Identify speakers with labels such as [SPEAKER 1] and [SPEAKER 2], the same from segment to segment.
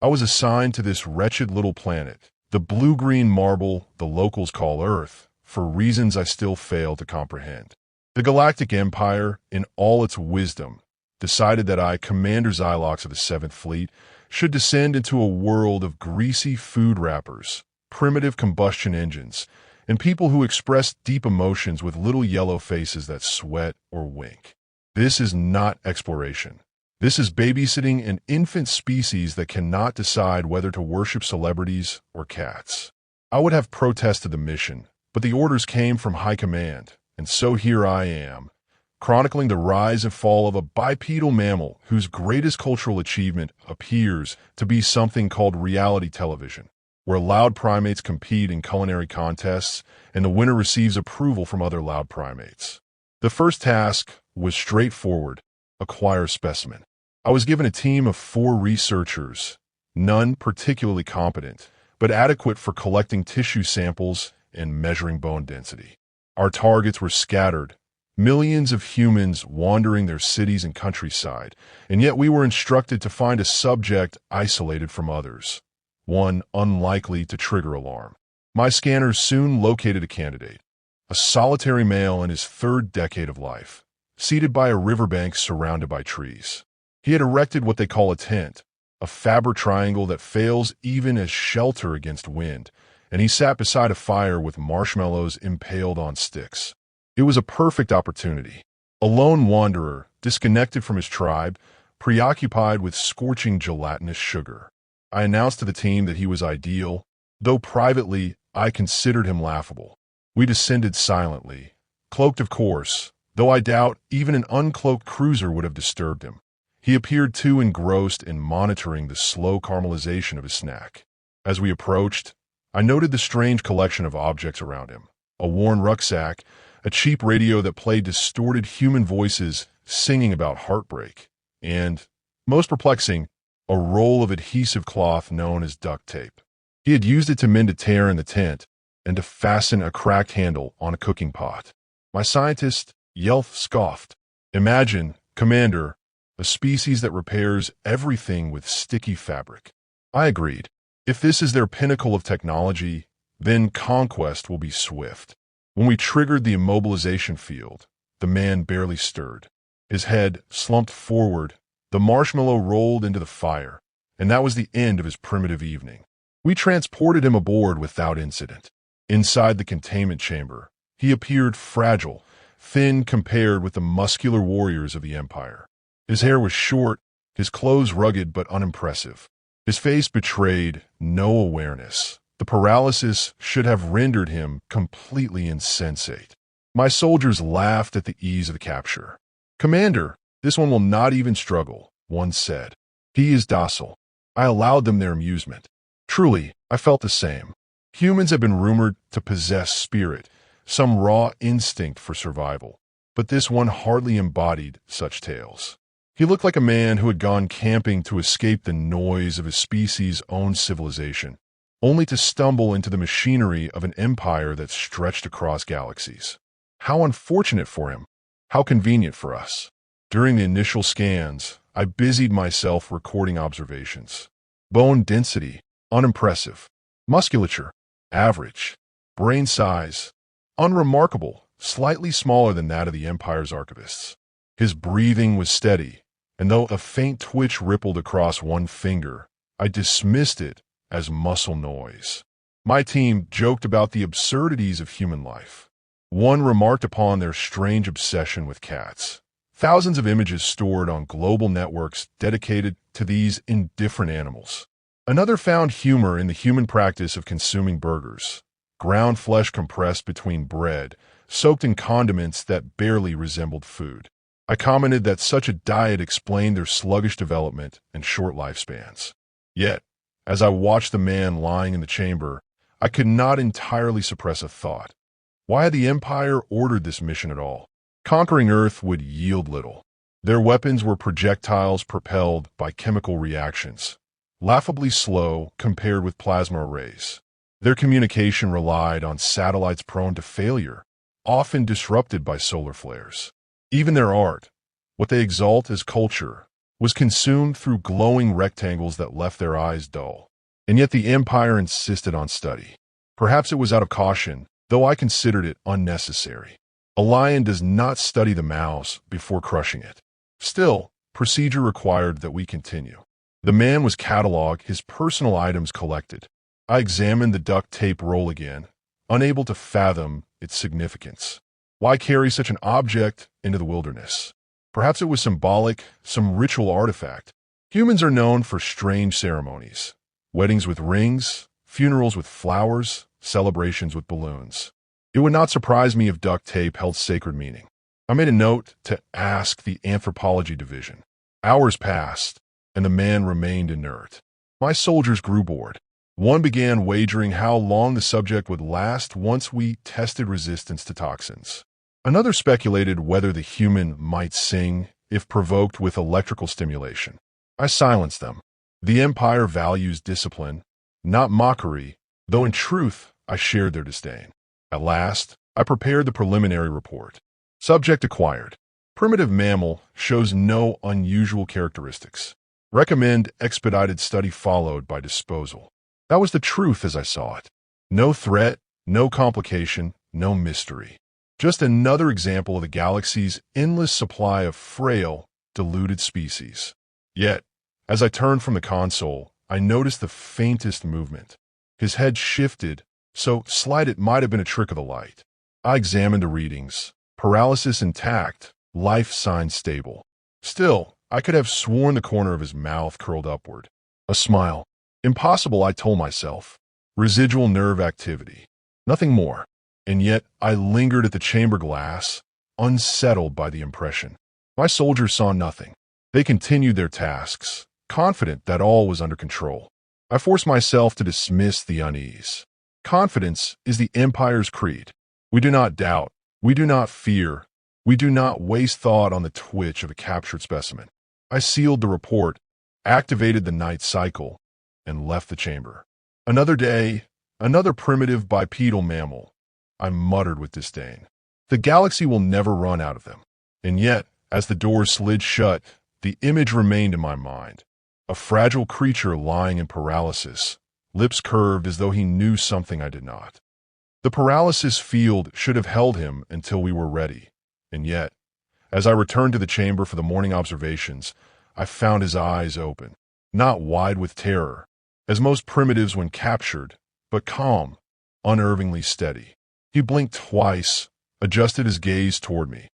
[SPEAKER 1] I was assigned to this wretched little planet, the blue-green marble the locals call Earth, for reasons I still fail to comprehend. The Galactic Empire, in all its wisdom, decided that I, Commander Xylox of the 7th Fleet, should descend into a world of greasy food wrappers, primitive combustion engines, and people who express deep emotions with little yellow faces that sweat or wink. This is not exploration. This is babysitting an infant species that cannot decide whether to worship celebrities or cats. I would have protested the mission, but the orders came from high command, and so here I am, chronicling the rise and fall of a bipedal mammal whose greatest cultural achievement appears to be something called reality television, where loud primates compete in culinary contests and the winner receives approval from other loud primates. The first task was straightforward: acquire specimen. I was given a team of 4 researchers, none particularly competent, but adequate for collecting tissue samples and measuring bone density. Our targets were scattered, millions of humans wandering their cities and countryside, and yet we were instructed to find a subject isolated from others, one unlikely to trigger alarm. My scanners soon located a candidate, a solitary male in his 3rd decade of life, seated by a riverbank surrounded by trees. He had erected what they call a tent, a fabric triangle that fails even as shelter against wind, and he sat beside a fire with marshmallows impaled on sticks. It was a perfect opportunity. A lone wanderer, disconnected from his tribe, preoccupied with scorching gelatinous sugar. I announced to the team that he was ideal, though privately I considered him laughable. We descended silently, cloaked of course, though I doubt even an uncloaked cruiser would have disturbed him. He appeared too engrossed in monitoring the slow caramelization of his snack. As we approached, I noted the strange collection of objects around him: a worn rucksack, a cheap radio that played distorted human voices singing about heartbreak, and, most perplexing, a roll of adhesive cloth known as duct tape. He had used it to mend a tear in the tent and to fasten a cracked handle on a cooking pot. My scientist, Yelf, scoffed. "Imagine, Commander, a species that repairs everything with sticky fabric." I agreed. If this is their pinnacle of technology, then conquest will be swift. When we triggered the immobilization field, the man barely stirred. His head slumped forward, the marshmallow rolled into the fire, and that was the end of his primitive evening. We transported him aboard without incident. Inside the containment chamber, he appeared fragile, thin compared with the muscular warriors of the Empire. His hair was short, his clothes rugged but unimpressive. His face betrayed no awareness. The paralysis should have rendered him completely insensate. My soldiers laughed at the ease of the capture. "Commander, this one will not even struggle," one said. "He is docile." I allowed them their amusement. Truly, I felt the same. Humans have been rumored to possess spirit, some raw instinct for survival, but this one hardly embodied such tales. He looked like a man who had gone camping to escape the noise of his species' own civilization, only to stumble into the machinery of an empire that stretched across galaxies. How unfortunate for him. How convenient for us. During the initial scans, I busied myself recording observations. Bone density, unimpressive. Musculature, average. Brain size, unremarkable, slightly smaller than that of the Empire's archivists. His breathing was steady, and though a faint twitch rippled across one finger, I dismissed it as muscle noise. My team joked about the absurdities of human life. One remarked upon their strange obsession with cats. Thousands of images stored on global networks dedicated to these indifferent animals. Another found humor in the human practice of consuming burgers, ground flesh compressed between bread, soaked in condiments that barely resembled food. I commented that such a diet explained their sluggish development and short lifespans. Yet, as I watched the man lying in the chamber, I could not entirely suppress a thought. Why had the Empire ordered this mission at all? Conquering Earth would yield little. Their weapons were projectiles propelled by chemical reactions, laughably slow compared with plasma arrays. Their communication relied on satellites prone to failure, often disrupted by solar flares. Even their art, what they exalt as culture, was consumed through glowing rectangles that left their eyes dull. And yet the Empire insisted on study. Perhaps it was out of caution, though I considered it unnecessary. A lion does not study the mouse before crushing it. Still, procedure required that we continue. The man was cataloged, his personal items collected. I examined the duct tape roll again, unable to fathom its significance. Why carry such an object into the wilderness? Perhaps it was symbolic, some ritual artifact. Humans are known for strange ceremonies. Weddings with rings, funerals with flowers, celebrations with balloons. It would not surprise me if duct tape held sacred meaning. I made a note to ask the anthropology division. Hours passed, and the man remained inert. My soldiers grew bored. One began wagering how long the subject would last once we tested resistance to toxins. Another speculated whether the human might sing if provoked with electrical stimulation. I silenced them. The Empire values discipline, not mockery, though in truth I shared their disdain. At last, I prepared the preliminary report. Subject acquired. Primitive mammal shows no unusual characteristics. Recommend expedited study followed by disposal. That was the truth as I saw it. No threat, no complication, no mystery. Just another example of the galaxy's endless supply of frail, diluted species. Yet, as I turned from the console, I noticed the faintest movement. His head shifted, so slight it might have been a trick of the light. I examined the readings. Paralysis intact, life signs stable. Still, I could have sworn the corner of his mouth curled upward. A smile. Impossible, I told myself. Residual nerve activity. Nothing more. And yet, I lingered at the chamber glass, unsettled by the impression. My soldiers saw nothing. They continued their tasks, confident that all was under control. I forced myself to dismiss the unease. Confidence is the Empire's creed. We do not doubt. We do not fear. We do not waste thought on the twitch of a captured specimen. I sealed the report, activated the night cycle, and left the chamber. Another day, another primitive bipedal mammal. I muttered with disdain. The galaxy will never run out of them. And yet, as the door slid shut, the image remained in my mind. A fragile creature lying in paralysis, lips curved as though he knew something I did not. The paralysis field should have held him until we were ready. And yet, as I returned to the chamber for the morning observations, I found his eyes open, not wide with terror, as most primitives when captured, but calm, unnervingly steady. He blinked twice, adjusted his gaze toward me,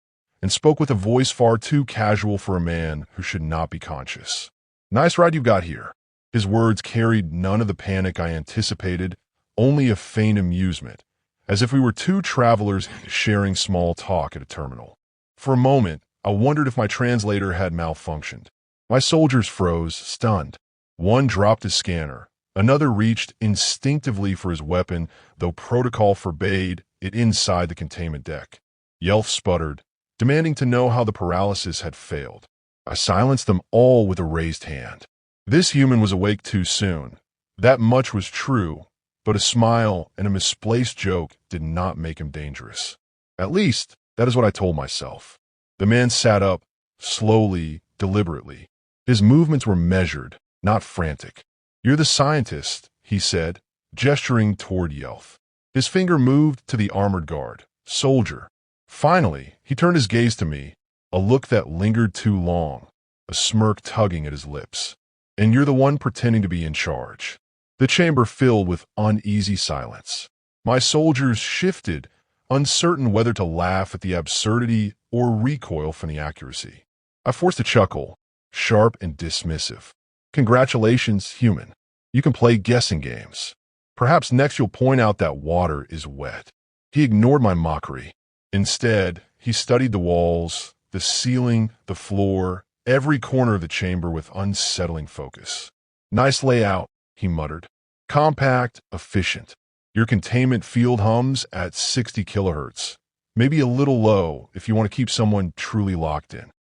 [SPEAKER 1] and spoke with a voice far too casual for a man who should not be conscious. "Nice ride you've got here." His words carried none of the panic I anticipated, only a faint amusement, as if we were two travelers sharing small talk at a terminal. For a moment, I wondered if my translator had malfunctioned. My soldiers froze, stunned. One dropped his scanner. Another reached instinctively for his weapon, though protocol forbade it inside the containment deck. Yelf sputtered, demanding to know how the paralysis had failed. I silenced them all with a raised hand. This human was awake too soon. That much was true, but a smile and a misplaced joke did not make him dangerous. At least, that is what I told myself. The man sat up, slowly, deliberately. His movements were measured, not frantic. "You're the scientist," he said, gesturing toward Yelf. His finger moved to the armored guard. "Soldier." Finally, he turned his gaze to me, a look that lingered too long, a smirk tugging at his lips. "And you're the one pretending to be in charge." The chamber filled with uneasy silence. My soldiers shifted, uncertain whether to laugh at the absurdity or recoil from the accuracy. I forced a chuckle, sharp and dismissive. "Congratulations, human. You can play guessing games. Perhaps next you'll point out that water is wet." He ignored my mockery. Instead, he studied the walls, the ceiling, the floor, every corner of the chamber with unsettling focus. "Nice layout," he muttered. "Compact, efficient. Your containment field hums at 60 kilohertz. Maybe a little low if you want to keep someone truly locked in."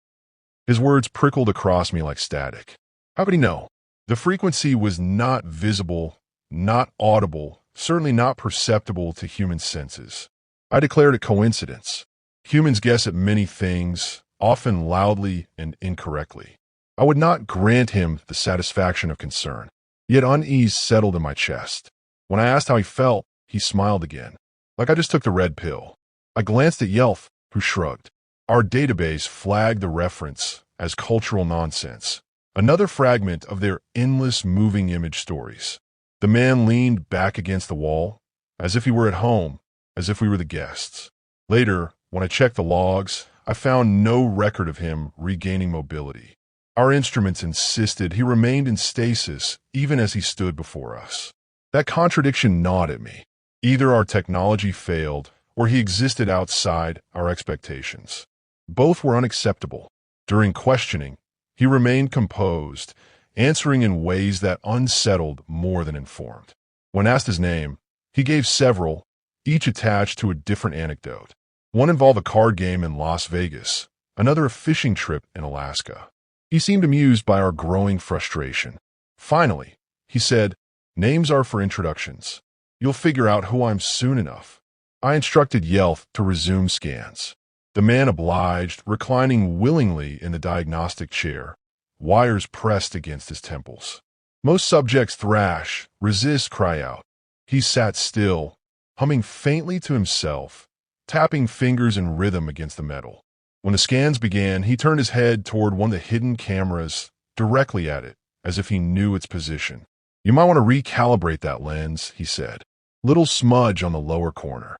[SPEAKER 1] His words prickled across me like static. How could he know? The frequency was not visible, not audible, certainly not perceptible to human senses. I declared it coincidence. Humans guess at many things, often loudly and incorrectly. I would not grant him the satisfaction of concern, yet unease settled in my chest. When I asked how he felt, he smiled again, like I just took the red pill. I glanced at Yelf, who shrugged. Our database flagged the reference as cultural nonsense, another fragment of their endless moving image stories. The man leaned back against the wall, as if he were at home, as if we were the guests. Later, when I checked the logs, I found no record of him regaining mobility. Our instruments insisted he remained in stasis even as he stood before us. That contradiction gnawed at me. Either our technology failed, or he existed outside our expectations. Both were unacceptable. During questioning, he remained composed, answering in ways that unsettled more than informed. When asked his name, he gave several, each attached to a different anecdote. One involved a card game in Las Vegas, another a fishing trip in Alaska. He seemed amused by our growing frustration. Finally, he said, "Names are for introductions. You'll figure out who I'm soon enough." I instructed Yelf to resume scans. The man obliged, reclining willingly in the diagnostic chair, wires pressed against his temples. Most subjects thrash, resist, cry out. He sat still, humming faintly to himself, tapping fingers in rhythm against the metal. When the scans began, he turned his head toward one of the hidden cameras, directly at it, as if he knew its position. "You might want to recalibrate that lens," he said. Little smudge on the lower corner.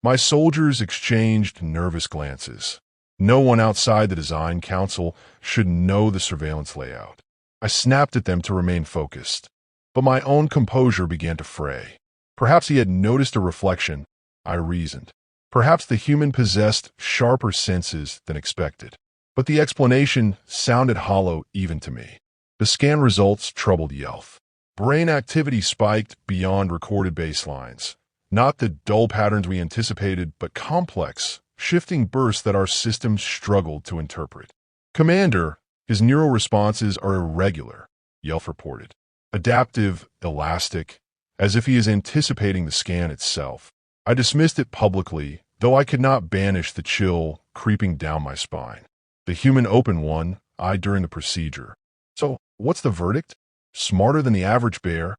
[SPEAKER 1] My soldiers exchanged nervous glances. No one outside the design council should know the surveillance layout. I snapped at them to remain focused, but my own composure began to fray. Perhaps he had noticed a reflection, I reasoned. Perhaps the human possessed sharper senses than expected. But the explanation sounded hollow even to me. The scan results troubled Yelf. Brain activity spiked beyond recorded baselines. Not the dull patterns we anticipated, but complex, shifting bursts that our systems struggled to interpret. "Commander, his neural responses are irregular," Yelf reported. "Adaptive, elastic, as if he is anticipating the scan itself." I dismissed it publicly, though I could not banish the chill creeping down my spine. The human open one eyed during the procedure. "So, what's the verdict? Smarter than the average bear?"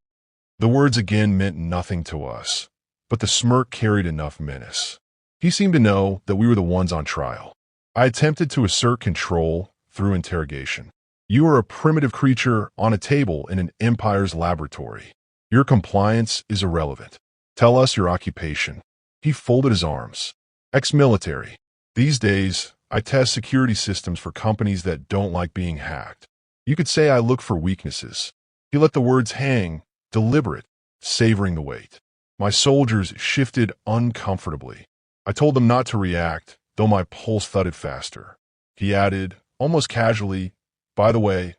[SPEAKER 1] The words again meant nothing to us, but the smirk carried enough menace. He seemed to know that we were the ones on trial. I attempted to assert control through interrogation. "You are a primitive creature on a table in an empire's laboratory. Your compliance is irrelevant. Tell us your occupation." He folded his arms. "Ex-military. These days, I test security systems for companies that don't like being hacked. You could say I look for weaknesses." He let the words hang, deliberate, savoring the weight. My soldiers shifted uncomfortably. I told them not to react, though my pulse thudded faster. He added, almost casually, "By the way,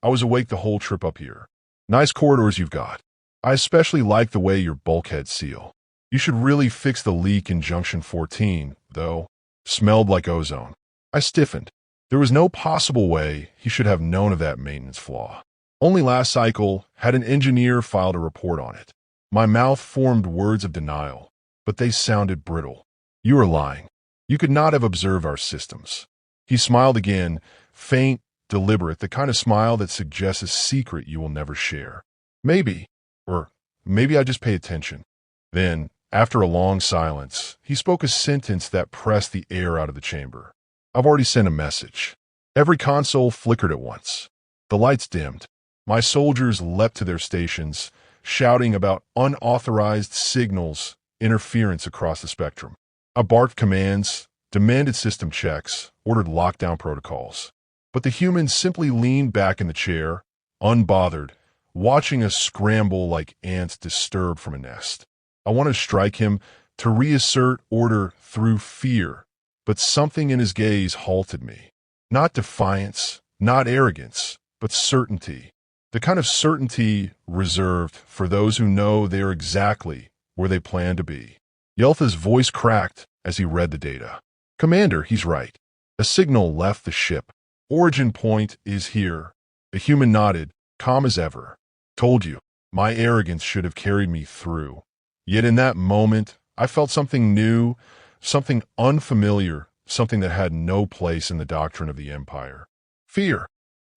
[SPEAKER 1] I was awake the whole trip up here. Nice corridors you've got. I especially like the way your bulkheads seal. You should really fix the leak in Junction 14, though. Smelled like ozone." I stiffened. There was no possible way he should have known of that maintenance flaw. Only last cycle had an engineer filed a report on it. My mouth formed words of denial, but they sounded brittle. "You are lying. You could not have observed our systems." He smiled again, faint, deliberate, the kind of smile that suggests a secret you will never share. "Maybe, or maybe I just pay attention." Then, after a long silence, he spoke a sentence that pressed the air out of the chamber. "I've already sent a message." Every console flickered at once. The lights dimmed. My soldiers leapt to their stations, shouting about unauthorized signals, interference across the spectrum. I barked commands, demanded system checks, ordered lockdown protocols. But the humans simply leaned back in the chair, unbothered, watching us scramble like ants disturbed from a nest. I wanted to strike him, to reassert order through fear, but something in his gaze halted me. Not defiance, not arrogance, but certainty. The kind of certainty reserved for those who know they are exactly where they plan to be. Yeltha's voice cracked as he read the data. "Commander, he's right. A signal left the ship. Origin point is here." The human nodded, calm as ever. "Told you, my arrogance should have carried me through." Yet in that moment, I felt something new, something unfamiliar, something that had no place in the doctrine of the Empire. Fear.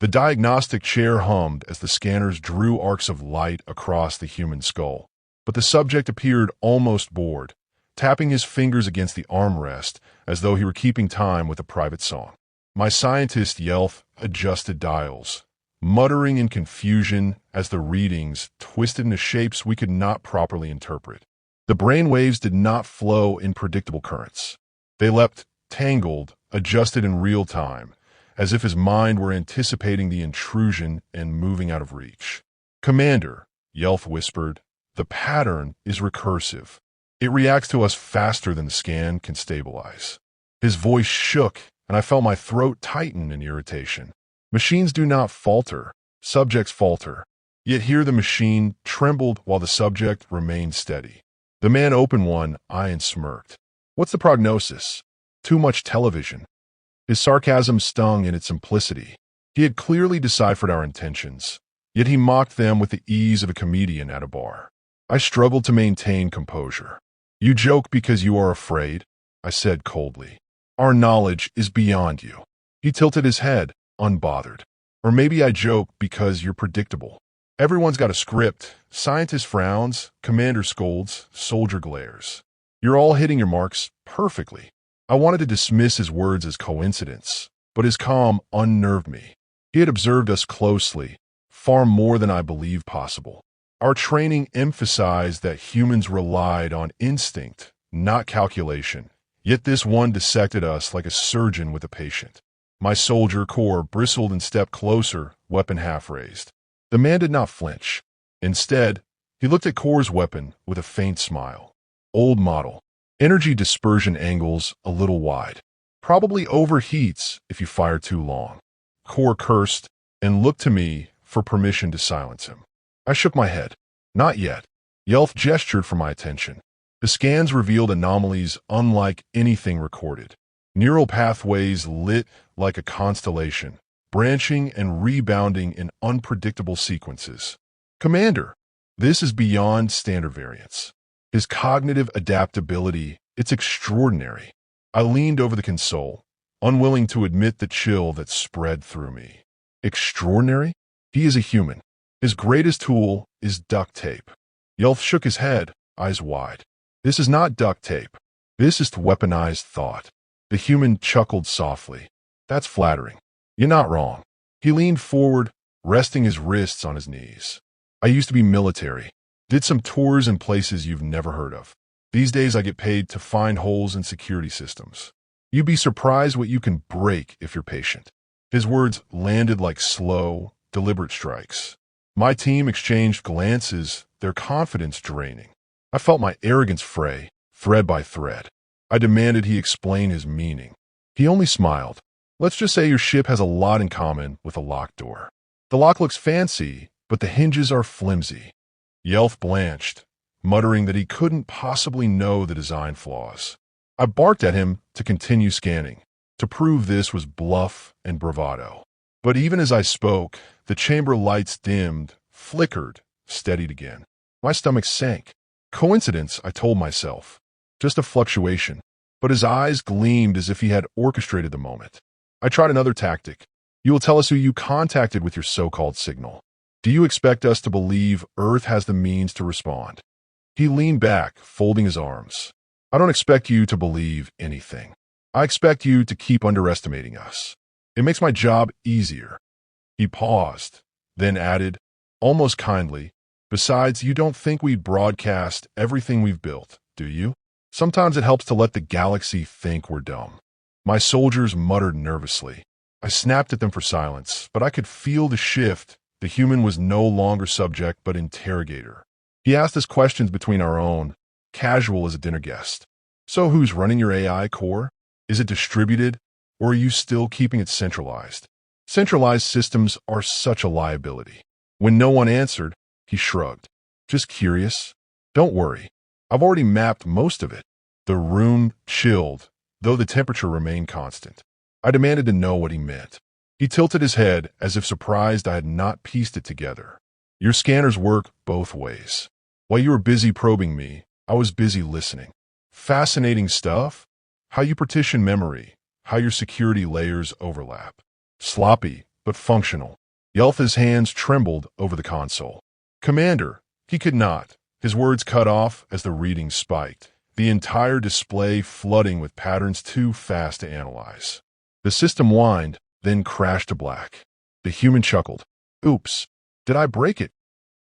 [SPEAKER 1] The diagnostic chair hummed as the scanners drew arcs of light across the human skull. But the subject appeared almost bored, tapping his fingers against the armrest as though he were keeping time with a private song. My scientist Yelf adjusted dials, muttering in confusion as the readings twisted into shapes we could not properly interpret. The brain waves did not flow in predictable currents. They leapt, tangled, adjusted in real time, as if his mind were anticipating the intrusion and moving out of reach. "Commander," Yelf whispered, "the pattern is recursive. It reacts to us faster than the scan can stabilize." His voice shook, and I felt my throat tighten in irritation. Machines do not falter, subjects falter. Yet here the machine trembled while the subject remained steady. The man opened one eye and smirked. "What's the prognosis?" "Too much television." His sarcasm stung in its simplicity. He had clearly deciphered our intentions, yet he mocked them with the ease of a comedian at a bar. I struggled to maintain composure. "You joke because you are afraid," I said coldly. "Our knowledge is beyond you." He tilted his head, unbothered. "Or maybe I joke because you're predictable. Everyone's got a script. Scientist frowns, commander scolds, soldier glares. You're all hitting your marks perfectly." I wanted to dismiss his words as coincidence, but his calm unnerved me. He had observed us closely, far more than I believed possible. Our training emphasized that humans relied on instinct, not calculation, yet this one dissected us like a surgeon with a patient. My soldier core bristled and stepped closer, weapon half raised. The man did not flinch. Instead, he looked at Core's weapon with a faint smile. Old model. Energy dispersion angles a little wide. Probably overheats if you fire too long. Core cursed and looked to me for permission to silence him. I shook my head. "Not yet." Yelf gestured for my attention. The scans revealed anomalies unlike anything recorded. Neural pathways lit like a constellation, branching and rebounding in unpredictable sequences. "Commander, this is beyond standard variance." His cognitive adaptability, it's extraordinary. I leaned over the console, unwilling to admit the chill that spread through me. Extraordinary? He is a human. His greatest tool is duct tape. Yelf shook his head, eyes wide. "This is not duct tape. This is weaponized thought." The human chuckled softly. "That's flattering. You're not wrong." He leaned forward, resting his wrists on his knees. "I used to be military. Did some tours in places you've never heard of. These days I get paid to find holes in security systems. You'd be surprised what you can break if you're patient." His words landed like slow, deliberate strikes. My team exchanged glances, their confidence draining. I felt my arrogance fray, thread by thread. I demanded he explain his meaning. He only smiled. "Let's just say your ship has a lot in common with a locked door. The lock looks fancy, but the hinges are flimsy." Yelf blanched, muttering that he couldn't possibly know the design flaws. I barked at him to continue scanning, to prove this was bluff and bravado. But even as I spoke, the chamber lights dimmed, flickered, steadied again. My stomach sank. Coincidence, I told myself. Just a fluctuation. But his eyes gleamed as if he had orchestrated the moment. I tried another tactic. "You will tell us who you contacted with your so-called signal. Do you expect us to believe Earth has the means to respond?" He leaned back, folding his arms. "I don't expect you to believe anything. I expect you to keep underestimating us. It makes my job easier." He paused, then added, almost kindly, "Besides, you don't think we'd broadcast everything we've built, do you? Sometimes it helps to let the galaxy think we're dumb." My soldiers muttered nervously. I snapped at them for silence, but I could feel the shift. The human was no longer subject but interrogator. He asked us questions between our own, casual as a dinner guest. "So who's running your AI core? Is it distributed, or are you still keeping it centralized?" Centralized systems are such a liability. When no one answered, he shrugged. "Just curious. Don't worry. I've already mapped most of it." The room chilled, though the temperature remained constant. I demanded to know what he meant. He tilted his head as if surprised I had not pieced it together. "Your scanners work both ways. While you were busy probing me, I was busy listening. Fascinating stuff. How you partition memory, how your security layers overlap. Sloppy, but functional. Yeltha's hands trembled over the console. Commander, he could not. His words cut off as the reading spiked, the entire display flooding with patterns too fast to analyze. The system whined, then crashed to black. The human chuckled. Oops, did I break it?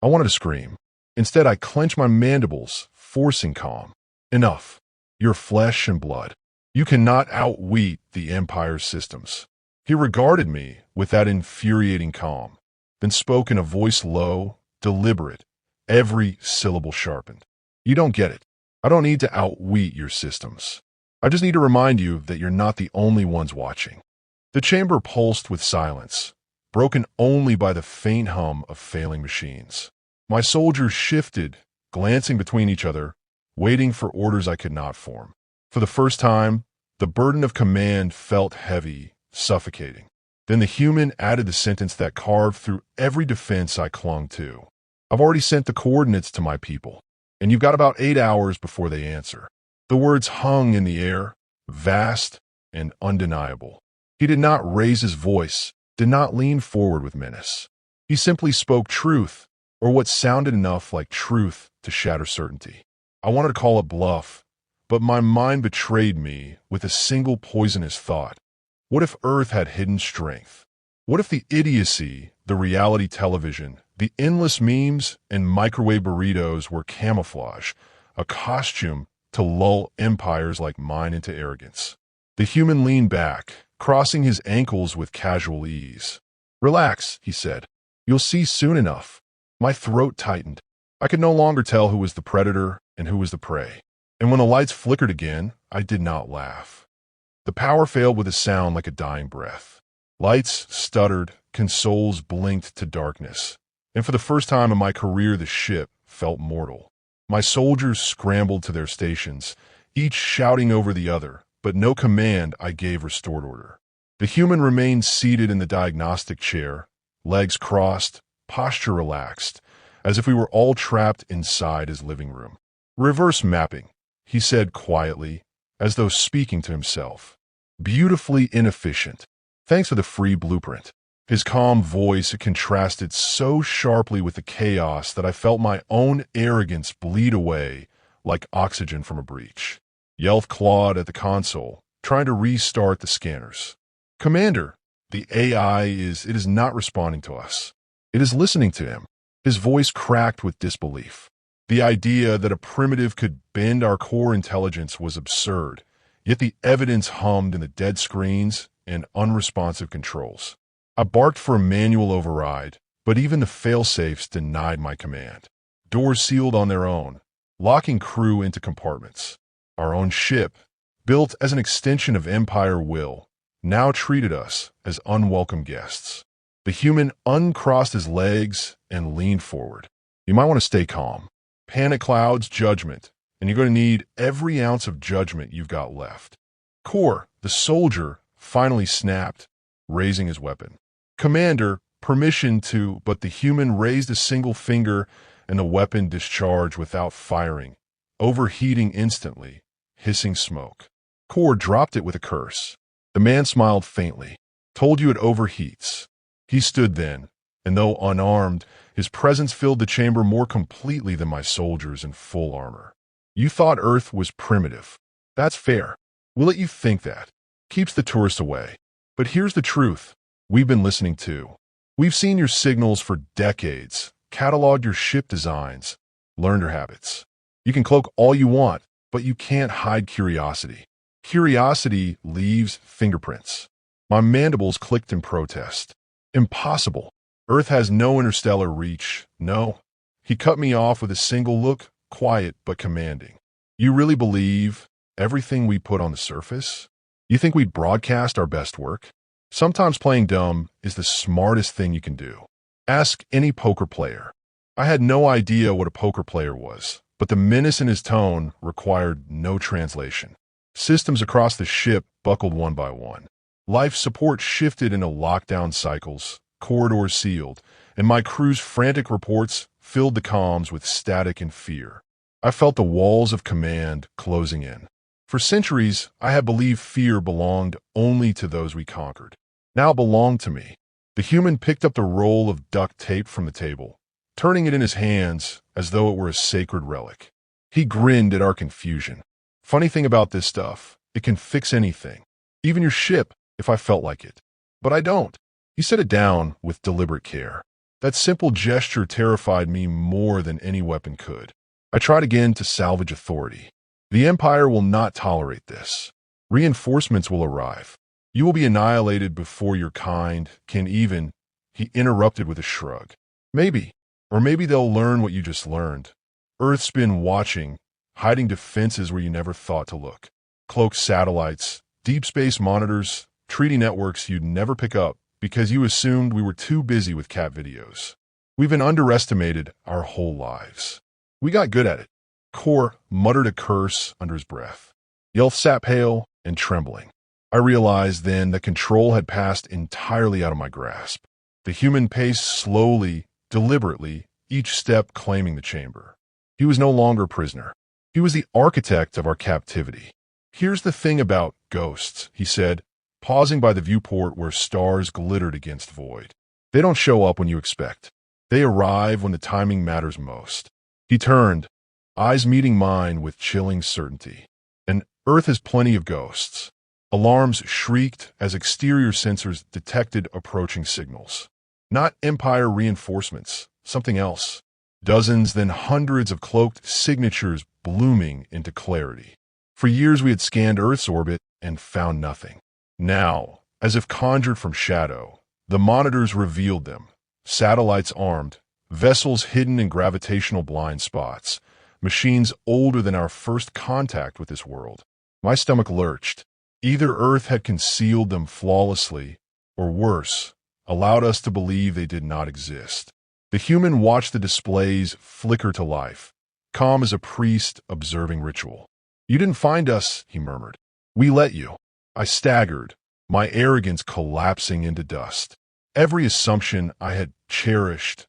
[SPEAKER 1] I wanted to scream. Instead, I clenched my mandibles, forcing calm. Enough. You're flesh and blood. You cannot outwit the Empire's systems. He regarded me with that infuriating calm, then spoke in a voice low, deliberate, every syllable sharpened. You don't get it. I don't need to outwit your systems. I just need to remind you that you're not the only ones watching. The chamber pulsed with silence, broken only by the faint hum of failing machines. My soldiers shifted, glancing between each other, waiting for orders I could not form. For the first time, the burden of command felt heavy, suffocating. Then the human added the sentence that carved through every defense I clung to. I've already sent the coordinates to my people, and you've got about 8 hours before they answer. The words hung in the air, vast and undeniable. He did not raise his voice, did not lean forward with menace. He simply spoke truth, or what sounded enough like truth to shatter certainty. I wanted to call it bluff, but my mind betrayed me with a single poisonous thought. What if Earth had hidden strength? What if the idiocy, the reality television, the endless memes, and microwave burritos were camouflage, a costume to lull empires like mine into arrogance? The human leaned back, crossing his ankles with casual ease. Relax, he said. You'll see soon enough. My throat tightened. I could no longer tell who was the predator and who was the prey. And when the lights flickered again, I did not laugh. The power failed with a sound like a dying breath. Lights stuttered, consoles blinked to darkness. And for the first time in my career, the ship felt mortal. My soldiers scrambled to their stations, each shouting over the other, but no command I gave restored order. The human remained seated in the diagnostic chair, legs crossed, posture relaxed, as if we were all trapped inside his living room. Reverse mapping, he said quietly, as though speaking to himself. Beautifully inefficient. Thanks for the free blueprint. His calm voice contrasted so sharply with the chaos that I felt my own arrogance bleed away like oxygen from a breach. Yelth clawed at the console, trying to restart the scanners. Commander, the AI is not responding to us. It is listening to him. His voice cracked with disbelief. The idea that a primitive could bend our core intelligence was absurd, yet the evidence hummed in the dead screens and unresponsive controls. I barked for a manual override, but even the failsafes denied my command. Doors sealed on their own, locking crew into compartments. Our own ship, built as an extension of Empire will, now treated us as unwelcome guests. The human uncrossed his legs and leaned forward. You might want to stay calm. Panic clouds judgment, and you're going to need every ounce of judgment you've got left. Core, the soldier, finally snapped, raising his weapon. Commander, permission to, but the human raised a single finger and the weapon discharged without firing, overheating instantly, hissing smoke. Core dropped it with a curse. The man smiled faintly. Told you it overheats. He stood then, and though unarmed, his presence filled the chamber more completely than my soldiers in full armor. You thought Earth was primitive. That's fair. We'll let you think that. Keeps the tourists away. But here's the truth. We've been listening too. We've seen your signals for decades, cataloged your ship designs, learned your habits. You can cloak all you want, but you can't hide curiosity. Curiosity leaves fingerprints. My mandibles clicked in protest. Impossible. Earth has no interstellar reach. No. He cut me off with a single look, quiet but commanding. You really believe everything we put on the surface? You think we'd broadcast our best work? Sometimes playing dumb is the smartest thing you can do. Ask any poker player. I had no idea what a poker player was, but the menace in his tone required no translation. Systems across the ship buckled one by one. Life support shifted into lockdown cycles, corridors sealed, and my crew's frantic reports filled the comms with static and fear. I felt the walls of command closing in. For centuries, I had believed fear belonged only to those we conquered. Now it belonged to me. The human picked up the roll of duct tape from the table, turning it in his hands as though it were a sacred relic. He grinned at our confusion. Funny thing about this stuff, it can fix anything, even your ship, if I felt like it. But I don't. He set it down with deliberate care. That simple gesture terrified me more than any weapon could. I tried again to salvage authority. The Empire will not tolerate this. Reinforcements will arrive. You will be annihilated before your kind can even... He interrupted with a shrug. Maybe. Or maybe they'll learn what you just learned. Earth's been watching, hiding defenses where you never thought to look. Cloaked satellites, deep space monitors, treaty networks you'd never pick up because you assumed we were too busy with cat videos. We've been underestimated our whole lives. We got good at it. Kor muttered a curse under his breath. Yelf sat pale and trembling. I realized then that control had passed entirely out of my grasp. The human paced slowly, deliberately, each step claiming the chamber. He was no longer a prisoner. He was the architect of our captivity. Here's the thing about ghosts, he said, pausing by the viewport where stars glittered against void. They don't show up when you expect. They arrive when the timing matters most. He turned, eyes meeting mine with chilling certainty. And Earth has plenty of ghosts. Alarms shrieked as exterior sensors detected approaching signals. Not Empire reinforcements, something else. Dozens, then hundreds of cloaked signatures blooming into clarity. For years we had scanned Earth's orbit and found nothing. Now, as if conjured from shadow, the monitors revealed them. Satellites armed, vessels hidden in gravitational blind spots, machines older than our first contact with this world. My stomach lurched. Either Earth had concealed them flawlessly, or worse, allowed us to believe they did not exist. The human watched the displays flicker to life, calm as a priest observing ritual. You didn't find us, he murmured. We let you. I staggered, my arrogance collapsing into dust. Every assumption I had cherished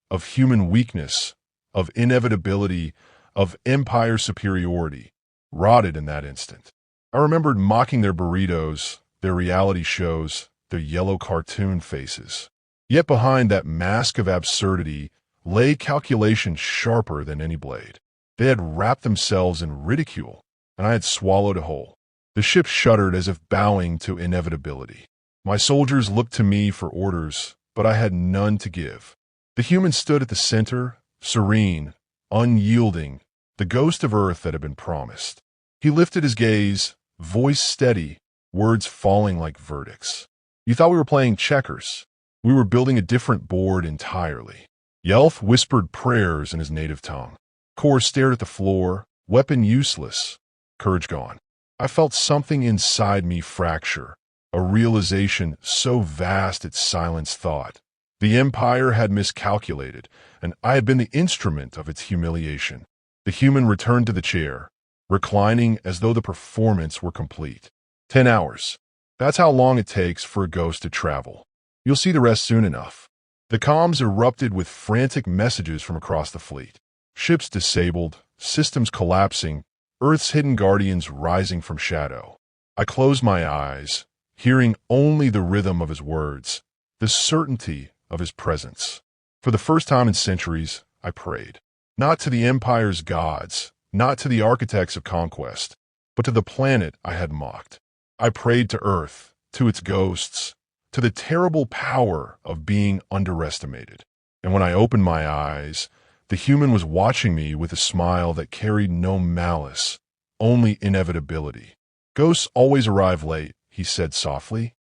[SPEAKER 1] of human weakness, of inevitability, of empire superiority, rotted in that instant. I remembered mocking their burritos, their reality shows, their yellow cartoon faces. Yet behind that mask of absurdity lay calculation sharper than any blade. They had wrapped themselves in ridicule, and I had swallowed it whole. The ship shuddered as if bowing to inevitability. My soldiers looked to me for orders, but I had none to give. The human stood at the center, serene, unyielding, the ghost of Earth that had been promised. He lifted his gaze, voice steady, words falling like verdicts. You thought we were playing checkers. We were building a different board entirely. Yelf whispered prayers in his native tongue. Kor stared at the floor, weapon useless, courage gone. I felt something inside me fracture, a realization so vast it silenced thought. The Empire had miscalculated, and I had been the instrument of its humiliation. The human returned to the chair, reclining as though the performance were complete. 10 hours. That's how long it takes for a ghost to travel. You'll see the rest soon enough. The comms erupted with frantic messages from across the fleet. Ships disabled, systems collapsing, Earth's hidden guardians rising from shadow. I closed my eyes, hearing only the rhythm of his words, the certainty of his presence. For the first time in centuries, I prayed. Not to the Empire's gods, not to the architects of conquest, but to the planet I had mocked. I prayed to Earth, to its ghosts, to the terrible power of being underestimated. And when I opened my eyes, the human was watching me with a smile that carried no malice, only inevitability. Ghosts always arrive late, he said softly.